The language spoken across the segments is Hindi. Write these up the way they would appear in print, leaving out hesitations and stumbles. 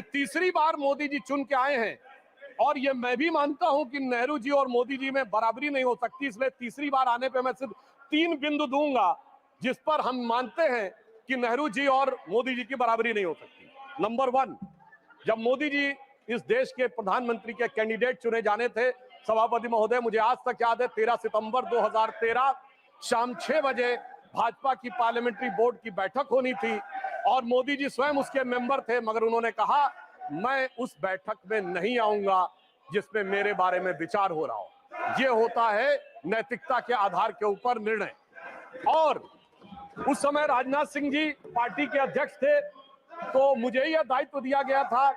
तीसरी बार मोदी जी चुन के आए हैं और ये मैं भी मानता हूं कि नेहरू जी और मोदी जी में बराबरी नहीं हो सकती, इसलिए तीसरी बार आने पे मैं सिर्फ 3 बिंदु दूंगा जिस पर हम मानते हैं कि नेहरू जी और मोदी जी की बराबरी नहीं हो सकती। नंबर 1, जब मोदी जी इस देश के प्रधानमंत्री के कैंडिडेट चुने जाने थे, सभापति महोदय, मुझे आज तक याद है 13 सितंबर 2013 शाम 6 बजे भाजपा की पार्लियामेंट्री बोर्ड की बैठक होनी थी और मोदी जी स्वयं उसके मेंबर थे, मगर उन्होंने कहा मैं उस बैठक में नहीं आऊंगा जिसमें मेरे बारे में विचार हो रहा हो। ये होता है नैतिकता के आधार के ऊपर निर्णय। और उस समय राजनाथ सिंह जी पार्टी के अध्यक्ष थे, तो मुझे यह दायित्व दिया गया था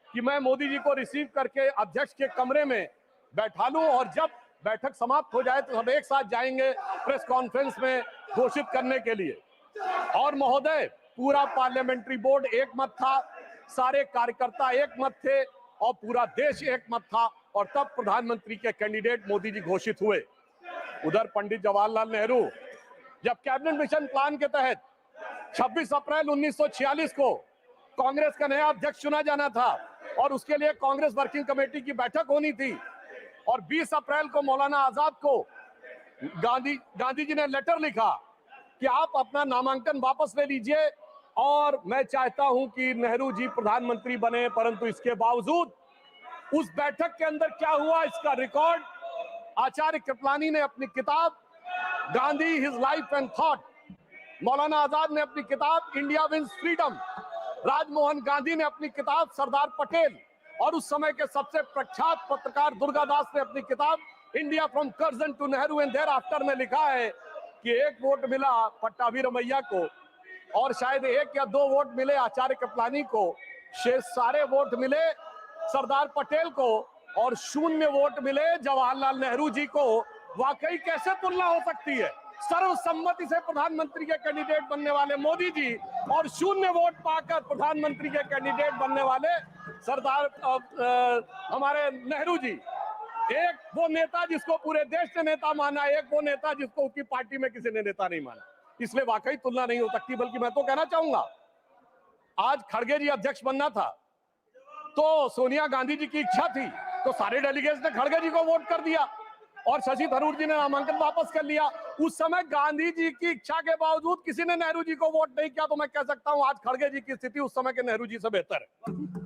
कि मैं मोदी जी को रिसीव करके अध्यक्ष के कमरे में बैठा लूं और जब बैठक समाप्त हो जाए तो सब एक साथ जाएंगे प्रेस कॉन्फ्रेंस में घोषित करने के लिए। और महोदय, पूरा पार्लियामेंट्री बोर्ड एक मत था, सारे कार्यकर्ता एक मत थे और पूरा देश एक मत था और तब प्रधानमंत्री के कैंडिडेट मोदी जी घोषित हुए। उधर पंडित जवाहरलाल नेहरू जब कैबिनेट मिशन प्लान के तहत 26 अप्रैल 1946 को कांग्रेस का नया अध्यक्ष चुना जाना था और उसके लिए कांग्रेस वर्किंग कमेटी की बैठक होनी थी और 20 अप्रैल को मौलाना आजाद को गांधी जी ने लेटर लिखा कि आप अपना नामांकन वापस ले लीजिए और मैं चाहता हूं कि नेहरू जी प्रधानमंत्री बने। परंतु इसके बावजूद उस बैठक के अंदर क्या हुआ, इसका रिकॉर्ड आचार्य कृपलानी ने अपनी किताब Gandhi his life and thought, Maulana Azad ने अपनी किताब India wins freedom, Rajmohan Gandhi ने अपनी किताब सरदार पटेल और उस समय के सबसे प्रख्यात पत्रकार दुर्गादास ने अपनी किताब India from Curzon to Nehru and thereafter में लिखा है कि 1 वोट मिला पट्टाभी रमैया को और शायद 1 या 2 वोट मिले आचार्य कृपलानी को, शेष सारे वोट मिले सरदार पटेल को और 0 वोट मिले जवाहरलाल नेहरू जी को। वाकई कैसे तुलना हो सकती है? सर्वसम्मति से प्रधानमंत्री के कैंडिडेट बनने वाले मोदी जी और 0 वोट पाकर प्रधानमंत्री के कैंडिडेट बनने वाले सरदार हमारे नेहरू जी। एक वो नेता जिसको पूरे देश ने नेता माना, एक वो नेता जिसको उसकी पार्टी में किसी ने नेता नहीं माना। इसलिए वाकई तुलना नहीं हो सकती। बल्कि मैं तो कहना चाहूंगा, आज खड़गे जी अध्यक्ष बनना था तो सोनिया गांधी जी की इच्छा थी, तो सारे डेलीगेट्स ने खड़गे जी को वोट कर दिया और शशि थरूर जी ने नामांकन वापस कर लिया। उस समय गांधी जी की इच्छा के बावजूद किसी ने नेहरू जी को वोट नहीं किया, तो मैं कह सकता हूं आज खड़गे जी की स्थिति उस समय के नेहरू जी से बेहतर है।